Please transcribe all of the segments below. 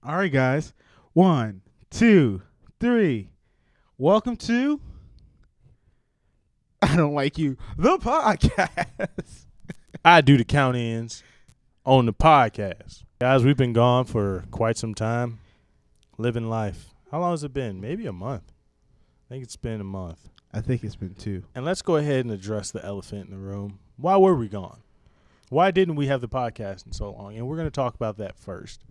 All right, guys. 1, 2, 3. Welcome to I Don't Like You, the podcast. I do the count-ins on the podcast. Guys, we've been gone for quite some time, living life. How long has it been? Maybe a month. I think it's been a month. I think it's been 2. And let's go ahead and address the elephant in the room. Why were we gone? Why didn't we have the podcast in so long? And we're going to talk about that first.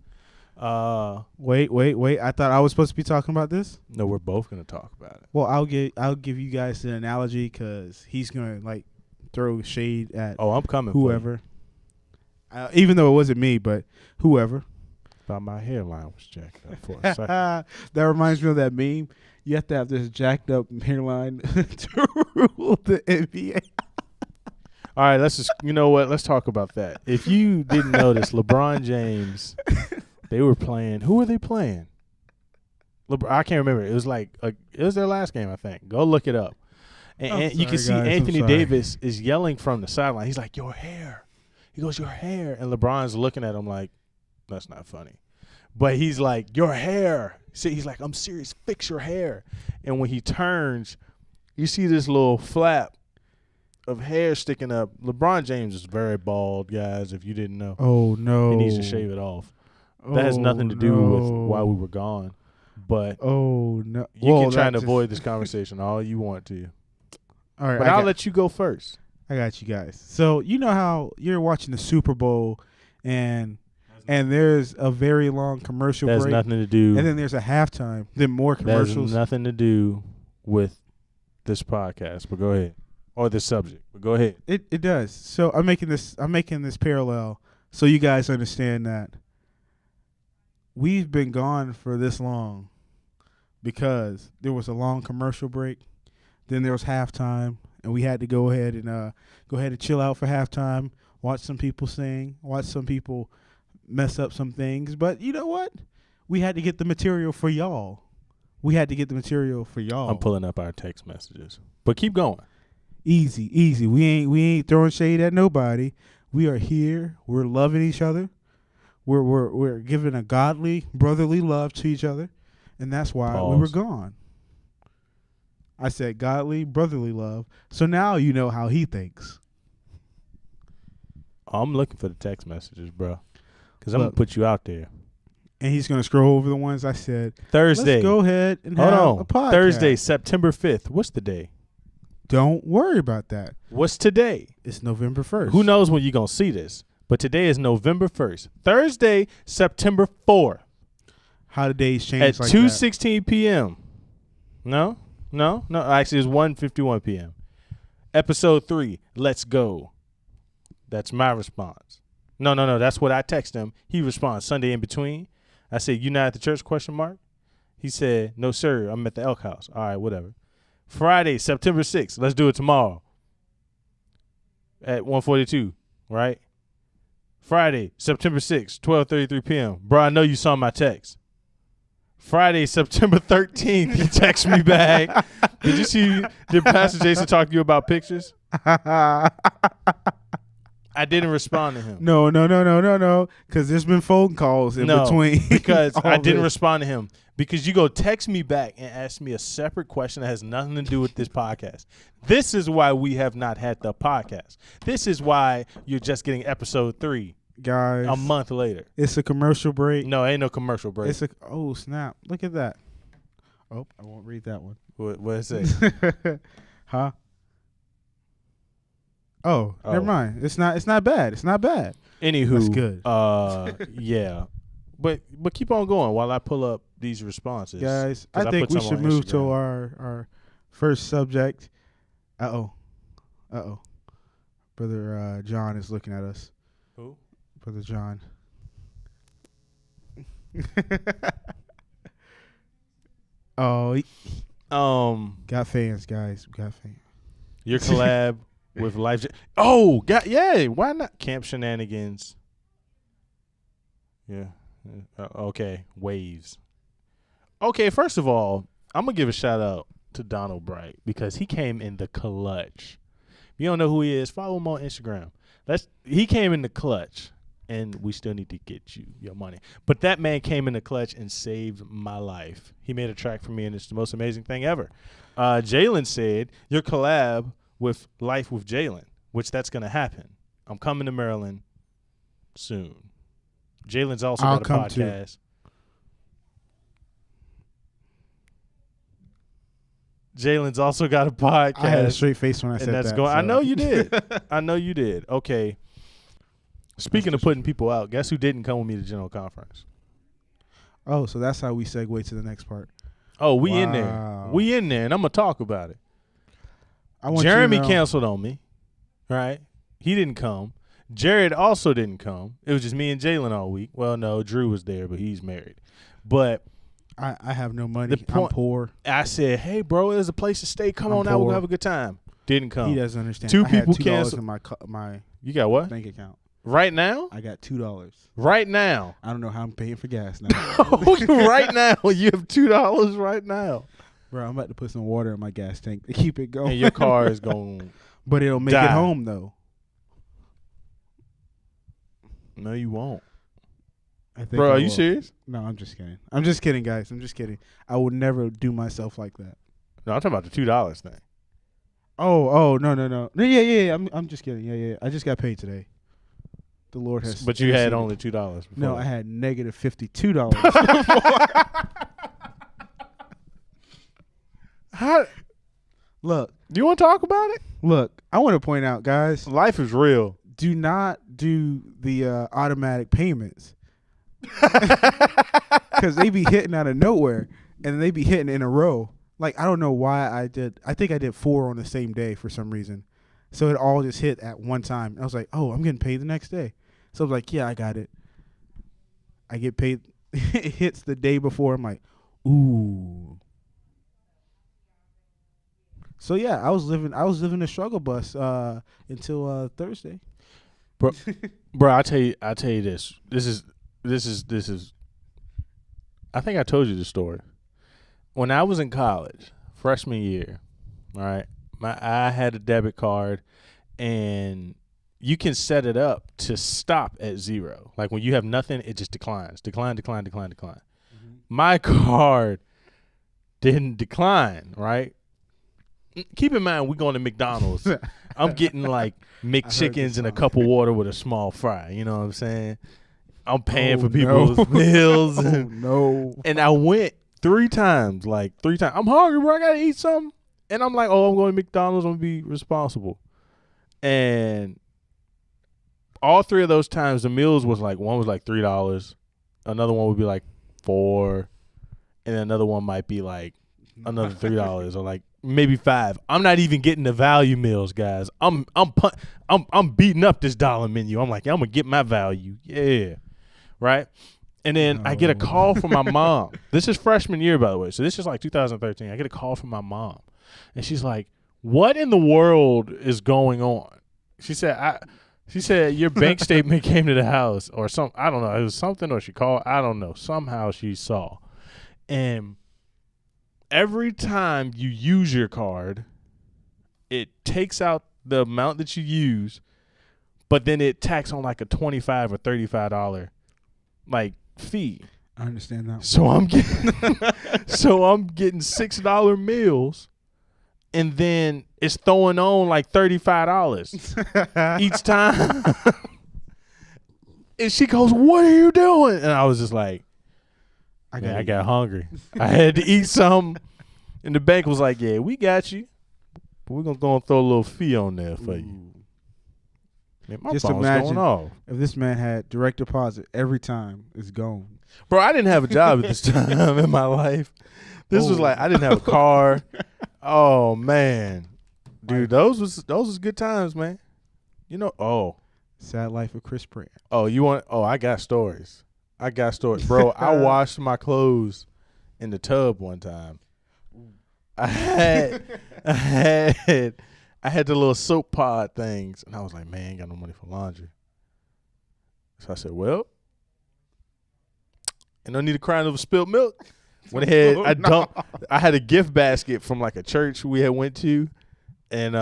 Wait. I thought I was supposed to be talking about this. No, we're both going to talk about it. Well, I'll give you guys an analogy because he's gonna like throw shade at I'm coming. whoever. Even though it wasn't me, but whoever. Thought my hairline was jacked up for a second. That reminds me of that meme. You have to have this jacked up hairline to rule the NBA. All right, let's talk about that. If you didn't notice, LeBron James, they were playing. Who were they playing? I can't remember. It was it was their last game, I think. Go look it up. And you can see guys, Anthony Davis is yelling from the sideline. He's like, "Your hair." He goes, "Your hair." And LeBron's looking at him like, "That's not funny." But he's like, "Your hair." See, he's like, "I'm serious. Fix your hair." And when he turns, you see this little flap of hair sticking up. LeBron James is very bald, guys, if you didn't know. Oh, no. He needs to shave it off. That has nothing to do with why we were gone. But you can try and avoid this conversation all you want to. All right, but I'll let you go first. I got you guys. So you know how you're watching the Super Bowl and there's a very long commercial break. That has nothing to do. And then there's a halftime. Then more commercials. That has nothing to do with this podcast. But go ahead. Or this subject. But go ahead. It does. So I'm making this parallel so you guys understand that we've been gone for this long because there was a long commercial break. Then there was halftime, and we had to go ahead and chill out for halftime, watch some people sing, watch some people mess up some things. But you know what? We had to get the material for y'all. I'm pulling up our text messages. But keep going. Easy. We ain't throwing shade at nobody. We are here. We're loving each other. We're giving a godly, brotherly love to each other, and that's why we were gone. I said godly, brotherly love. So now you know how he thinks. I'm looking for the text messages, bro, because I'm going to put you out there. And he's going to scroll over the ones I said. Thursday. Let's go ahead and have a podcast. Thursday, September 5th. What's the day? Don't worry about that. What's today? It's November 1st. Who knows when you're going to see this? But today is November 1st. Thursday, September 4th. How the days change at like 2:16 p.m. No. Actually, it's 1:51 p.m. Episode 3, let's go. That's my response. No. That's what I text him. He responds, Sunday in between. I said, "You not at the church, ? He said, "No, sir. I'm at the Elk House." All right, whatever. Friday, September 6th. Let's do it tomorrow. At 1:42, right? Friday, September 6th, 12:33 p.m. Bro, I know you saw my text. Friday, September 13th, he texted me back. Did Pastor Jason talk to you about pictures? I didn't respond to him. No. Because there's been phone calls in between. Because I didn't respond to him. Because you go text me back and ask me a separate question that has nothing to do with this podcast. This is why we have not had the podcast. This is why you're just getting episode 3. Guys, a month later. It's a commercial break. No, ain't no commercial break. Oh, snap. Look at that. Oh, I won't read that one. What is it? Huh? Oh, never mind. It's not bad. Anywho. That's good. Yeah. But keep on going while I pull up these responses. Guys, I think we should move to our first subject. Uh-oh. Brother John is looking at us. Who? Brother John. Got fans, guys. Got fans. Your collab with Life. Yeah. Why not Camp Shenanigans? Yeah. Okay. Waves. Okay. First of all, I'm gonna give a shout out to Donald Bright because he came in the clutch. If you don't know who he is, follow him on Instagram. He came in the clutch and we still need to get you your money. But that man came in the clutch and saved my life. He made a track for me, and it's the most amazing thing ever. Jalen said, your collab with Life with Jalen, which that's going to happen. I'm coming to Maryland soon. Jalen's also got a podcast. Jalen's also got a podcast. I had a straight face when I said that. I know you did. I know you did. Okay. Speaking of putting people out, guess who didn't come with me to General Conference? Oh, so that's how we segue to the next part. Oh, we in there. We in there, and I'm going to talk about it. Jeremy canceled on me, right? He didn't come. Jared also didn't come. It was just me and Jalen all week. Well, no, Drew was there, but he's married. But I have no money. I'm poor. I said, hey, bro, there's a place to stay. Come on out. We'll have a good time. Didn't come. He doesn't understand. Two people canceled in my you got what? bank account. Right now? I got $2. Right now? I don't know how I'm paying for gas now. Right now? You have $2 right now. Bro, I'm about to put some water in my gas tank to keep it going. And your car is going But it'll make it home, though. No, you won't. Bro, are you serious? No, I'm just kidding. I'm just kidding, guys. I'm just kidding. I would never do myself like that. No, I'm talking about the $2 thing. Oh, no. Yeah. I'm just kidding. Yeah. I just got paid today. The Lord has. But you had only $2 before. No, I had negative $52. How? Look. Do you want to talk about it? Look, I want to point out, guys. Life is real. Do not do the automatic payments. Because they be hitting out of nowhere. And they be hitting in a row. Like, I don't know why I think I did 4 on the same day for some reason. So it all just hit at one time. I was like, oh, I'm getting paid the next day. So I was like, yeah, I got it. I get paid. It hits the day before. I'm like, ooh. So yeah, I was living the struggle bus until Thursday. Bro, I tell you this. This is I think I told you the story. When I was in college, freshman year, all right, I had a debit card, and you can set it up to stop at 0. Like when you have nothing, it just declines. Decline. Mm-hmm. My card didn't decline, right? Keep in mind, we're going to McDonald's. I'm getting like McChickens and a cup of water with a small fry. You know what I'm saying? I'm paying for people's meals. No. And I went 3 times, I'm hungry, bro. I got to eat something. And I'm like, oh, I'm going to McDonald's. I'm going to be responsible. And all 3 of those times, the meals was like, one was like $3. Another one would be like $4. And another one might be like another $3 or like maybe $5. I'm not even getting the value meals, guys. I'm beating up this dollar menu. I'm like, I'm going to get my value. Yeah. Right? And then I get a call from my mom. This is freshman year, by the way. So this is like 2013. I get a call from my mom. And she's like, what in the world is going on? She said, your bank statement came to the house or something. I don't know. It was something, or she called. I don't know. Somehow she saw. And every time you use your card, it takes out the amount that you use, but then it tacks on like a $25 or $35 like fee. I understand that. So I'm getting $6 meals, and then it's throwing on like $35 each time. And she goes, "What are you doing?" And I was just like, I got hungry. I had to eat something. And the bank was like, yeah, we got you, but we're going to go and throw a little fee on there for you. Man, my just phone's imagine going off. If this man had direct deposit every time, it's gone. Bro, I didn't have a job at this time in my life. This was like, I didn't have a car. Oh, man. Dude, those was good times, man. You know, Sad life of Chris Pratt. I got stories. Bro, I washed my clothes in the tub one time. I had the little soap pod things, and I was like, man, I ain't got no money for laundry. So I said, well, and no need to cry over spilled milk. Went ahead, I had a gift basket from like a church we had went to and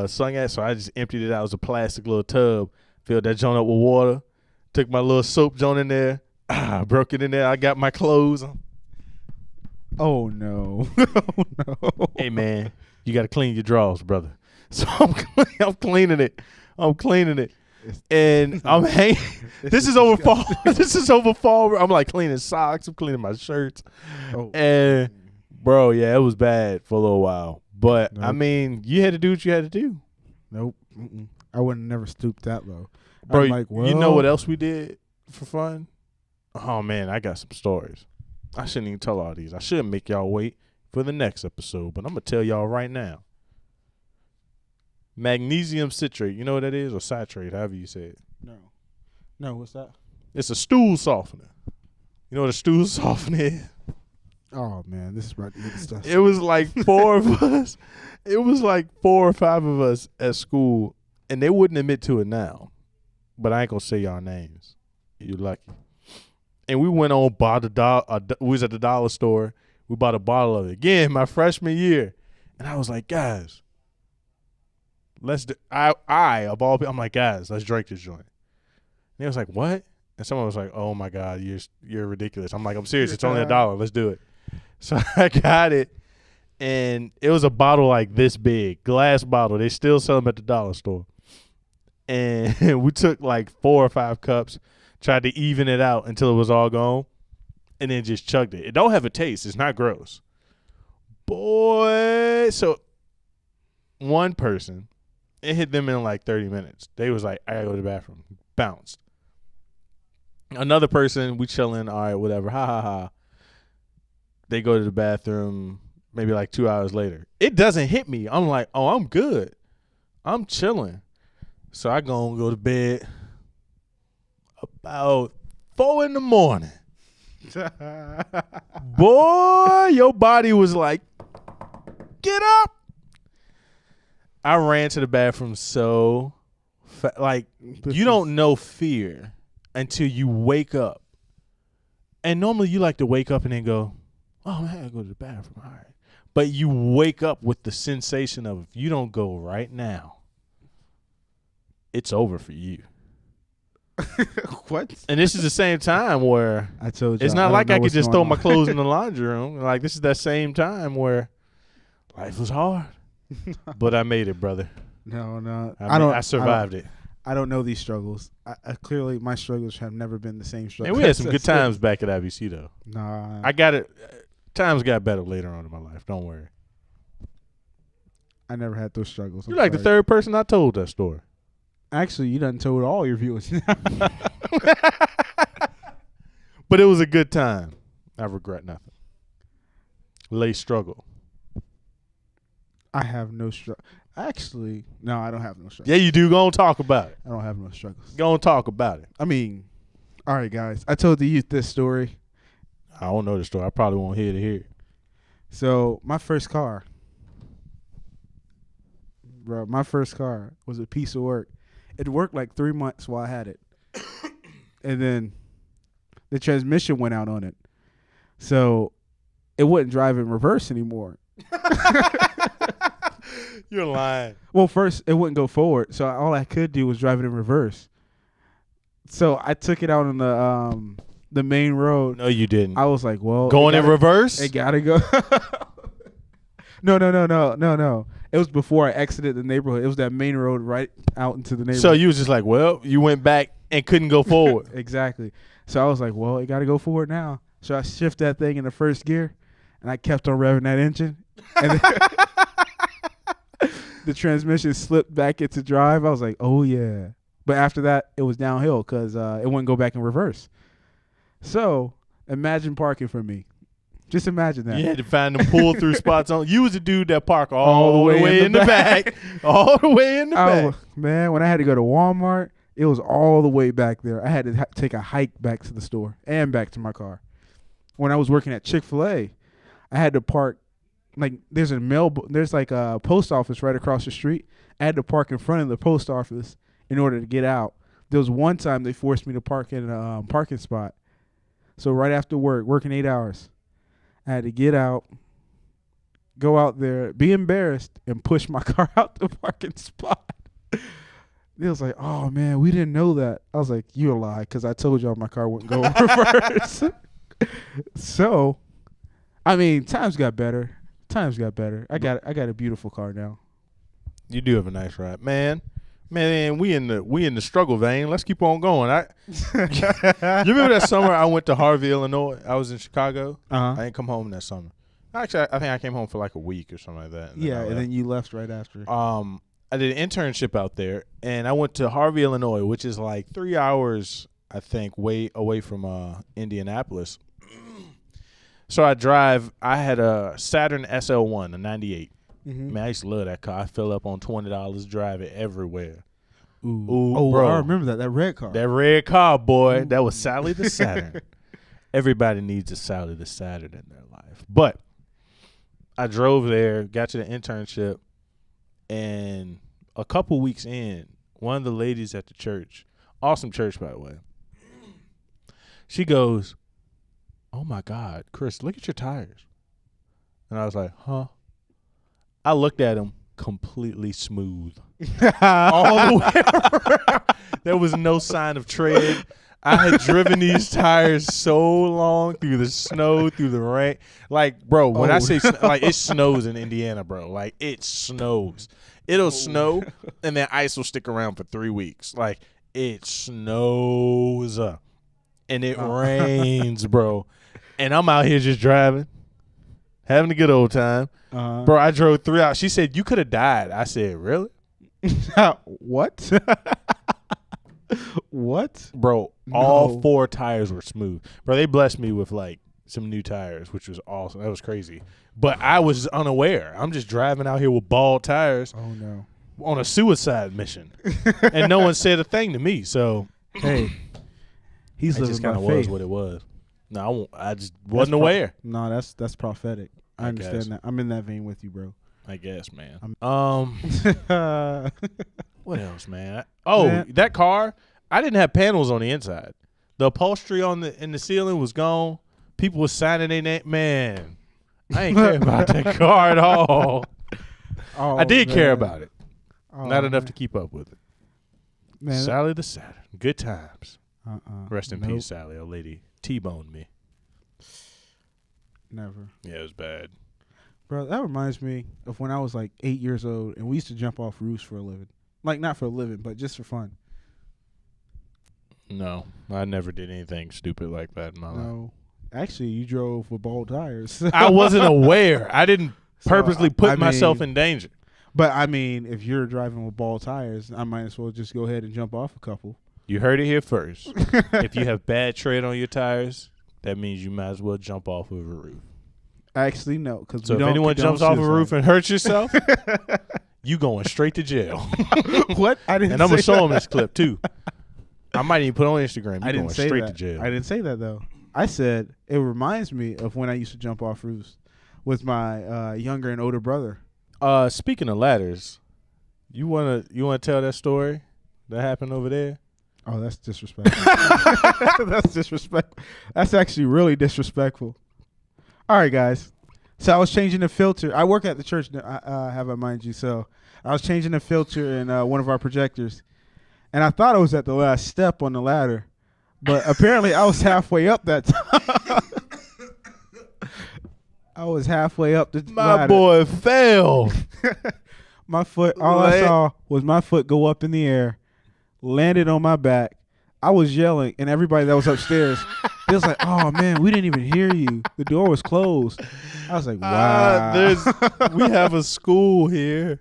sung at, so I just emptied it out. It was a plastic little tub, filled that joint up with water, Took my little soap joint in there. Broke it in there. I got my clothes. Oh no. Oh no. Hey man, you got to clean your drawers, brother. So I'm cleaning it. And I'm hanging. This is over fall. This is over fall. I'm like cleaning socks. I'm cleaning my shirts. Oh. And bro, yeah, it was bad for a little while. But Nope. I mean, you had to do what you had to do. Nope. I would have never stooped that low. Bro, I'm like, well, you know what else we did for fun? Oh man, I got some stories. I shouldn't even tell all these. I shouldn't make y'all wait for the next episode, but I'm gonna tell y'all right now. Magnesium citrate, you know what that is, or citrate, however you say it. No, what's that? It's a stool softener. You know what a stool softener is? Oh man, this is about to get stuff. It was like 4 of us. It was like 4 or 5 of us at school, and they wouldn't admit to it now. But I ain't gonna say y'all names. You lucky. And we went on bought we was at the dollar store. We bought a bottle of it again my freshman year, and I was like, guys, let's do. I of all people, I'm like, guys, let's drink this joint. And they was like, what? And someone was like, oh my God, you're ridiculous. I'm like, I'm serious. It's only $1. Let's do it. So I got it, and it was a bottle like this big, glass bottle. They still sell them at the dollar store. And we took like 4 or 5 cups, tried to even it out until it was all gone, and then just chugged it. It don't have a taste. It's not gross. Boy, so one person, it hit them in like 30 minutes. They was like, I gotta go to the bathroom. Bounced. Another person, we chilling, all right, whatever, ha ha ha. They go to the bathroom maybe like 2 hours later. It doesn't hit me. I'm like, oh, I'm good. I'm chilling. So I go to bed about 4 in the morning. Boy, your body was like, get up. I ran to the bathroom so like you don't know fear until you wake up. And normally you like to wake up and then go, oh, man, I gotta go to the bathroom. All right. But you wake up with the sensation of if you don't go right now, it's over for you. What? And this is the same time where I told you. it's not like I could just throw my clothes in the laundry room. Like, this is that same time where life was hard. But I made it, brother. No. I survived it. I don't know these struggles. I clearly, my struggles have never been the same struggles. And we had some good times back at IBC, though. Nah. I got it. Times got better later on in my life. Don't worry. I never had those struggles. You're like the third person I told that story. Actually, you done told all your viewers. But it was a good time. I regret nothing. Lay struggle. I have no struggle. Actually, no, I don't have no struggles. Yeah, you do. Go on, talk about it. I don't have no struggles. Go on, talk about it. I mean, all right, guys. I told the youth this story. I don't know the story. I probably won't hear it. So my first car, bro, was a piece of work. It worked like 3 months while I had it. And then the transmission went out on it. So it wouldn't drive in reverse anymore. You're lying. Well, first, it wouldn't go forward. So all I could do was drive it in reverse. So I took it out on the main road. No, you didn't. I was like, well. Going in reverse? It got to go. No. It was before I exited the neighborhood. It was that main road right out into the neighborhood. So you was just like, well, you went back and couldn't go forward. Exactly. So I was like, well, it got to go forward now. So I shift that thing into first gear, and I kept on revving that engine. And the transmission slipped back into drive. I was like, oh, yeah. But after that, it was downhill because it wouldn't go back in reverse. So imagine parking for me. Just imagine that. You had to find them pull-through spots on. You was the dude that parked all the way in the back. All the way in the back. Man, when I had to go to Walmart, it was all the way back there. I had to take a hike back to the store and back to my car. When I was working at Chick-fil-A, I had to park. Like, there's like a post office right across the street. I had to park in front of the post office in order to get out. There was one time they forced me to park in a parking spot. So right after work, working 8 hours, I had to get out, go out there, be embarrassed, and push my car out the parking spot. They was like, oh, man, we didn't know that. I was like, you a lie, because I told y'all my car wouldn't go over first. So, I mean, times got better. I got a beautiful car now. You do have a nice ride, man. Man, we in the struggle vein. Let's keep on going. You remember that summer I went to Harvey, Illinois? I was in Chicago. I didn't come home that summer. Actually, I think I came home for like a week or something like that. And then you left right after. I did an internship out there, and I went to Harvey, Illinois, which is like 3 hours, I think, way away from Indianapolis. So I had a Saturn SL1, a 98. Mm-hmm. Man, I used to love that car. I fill up on $20, drive it everywhere. Ooh, bro. I remember that red car. That red car, boy. Ooh. That was Sally the Saturn. Everybody needs a Sally the Saturn in their life. But I drove there, got to the internship, and a couple weeks in, one of the ladies at the church, awesome church, by the way, she goes, oh, my God, Chris, look at your tires. And I was like, huh? I looked at them, completely smooth. All the way around. There was no sign of tread. I had driven these tires so long through the snow, through the rain. Like, bro, when I say like it snows in Indiana, bro. Like, it snows. It'll snow, and then ice will stick around for 3 weeks. Like, it snows, and it rains, bro. And I'm out here just driving, having a good old time. Bro, I drove 3 hours. She said, you could have died. I said, really? What? What? Bro, all 4 tires were smooth. Bro, they blessed me with, like, some new tires, which was awesome. That was crazy. But I was unaware. I'm just driving out here with bald tires. Oh, no. On a suicide mission. And no one said a thing to me. So, hey, he's living just by kind of faith. was what it was. No, I just wasn't aware. No, that's prophetic. I understand that. I'm in that vein with you, bro. I guess, man. What else, man? That car, I didn't have panels on the inside. The upholstery in the ceiling was gone. People were signing their name. Man, I ain't care about that car at all. I did care about it. Not enough to keep up with it. Man, Sally the Saturn. Good times. Rest in peace, Sally. Old lady T-boned me. Never. Yeah, it was bad. Bro, that reminds me of when I was like 8 years old and we used to jump off roofs for a living. Like, not for a living, but just for fun. No, I never did anything stupid like that in my life. No. Actually, you drove with bald tires. I wasn't aware. I didn't purposely put myself in danger. But, I mean, if you're driving with bald tires, I might as well just go ahead and jump off a couple. You heard it here first. If you have bad tread on your tires, that means you might as well jump off of a roof. Actually, no. So if anyone jumps off a roof and hurts yourself, you going straight to jail. What? I didn't. And I'm gonna show them this clip too. I might even put it on Instagram. I didn't say straight that. to jail. I didn't say that though. I said it reminds me of when I used to jump off roofs with my younger and older brother. Speaking of ladders, you wanna tell that story that happened over there? Oh, that's disrespectful. That's disrespectful. That's actually really disrespectful. All right, guys. So I was changing the filter. I work at the church, I have it, mind you. So I was changing the filter in one of our projectors. And I thought I was at the last step on the ladder. But apparently I was halfway up that time. I was halfway up the ladder. My boy fell. My foot, all I saw was my foot go up in the air, landed on my back. I was yelling, and everybody that was upstairs, they was like, "Oh man, we didn't even hear you. The door was closed." I was like, "Wow." We have a school here,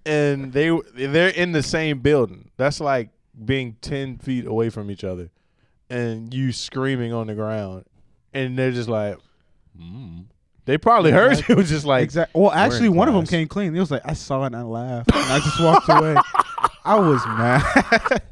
and they're in the same building. That's like being 10 feet away from each other, and you screaming on the ground, and they're just like, They probably heard you. It was just like, exactly. Well, actually, one of them came clean. He was like, "I saw it and I laughed, and I just walked away." I was mad.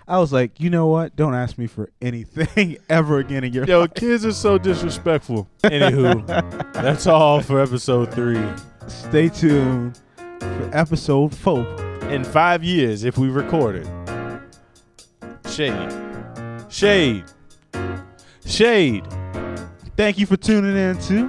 I was like, you know what? Don't ask me for anything ever again in your life. Kids are so disrespectful. Anywho, that's all for episode 3. Stay tuned for episode 4. In 5 years, if we record it. Shade. Thank you for tuning in to